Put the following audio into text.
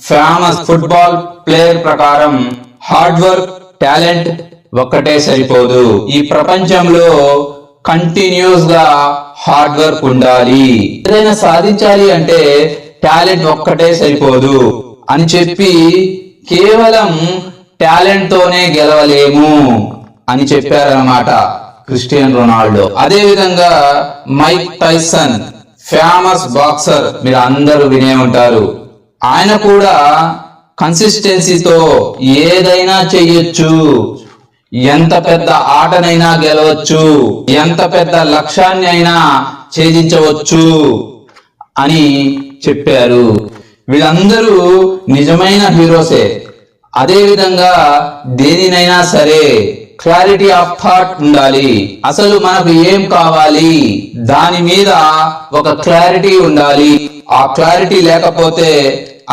Famous football player ప్రకారం hard work, talent ఒక్కటే సరిపోదు. ఈ ప్రపంచంలో కంటిన్యూస్ గా హార్డ్ వర్క్ ఉండాలి. ఏదైనా సాధించాలి అంటే టాలెంట్ ఒక్కటే సరిపోదు అని చెప్పి కేవలం టాలెంట్ తోనే గెలవలేము అని చెప్పారన్నమాట క్రిస్టియన్ రొనాల్డో. అదే విధంగా మైక్ టైసన్ ఫేమస్ బాక్సర్, మీరు అందరూ వినే ఉంటారు. ఆయన కూడా కన్సిస్టెన్సీతో ఏదైనా చెయ్యొచ్చు, ఎంత పెద్ద ఆటనైనా గెలవచ్చు, ఎంత పెద్ద లక్ష్యాన్ని అయినా ఛేదించవచ్చు అని చెప్పారు. వీళ్ళందరూ నిజమైన హీరోసే. అదే విధంగా దేనినైనా సరే క్లారిటీ ఆఫ్ థాట్ ఉండాలి. అసలు మనకు ఏం కావాలి దాని మీద ఒక క్లారిటీ ఉండాలి. ఆ క్లారిటీ లేకపోతే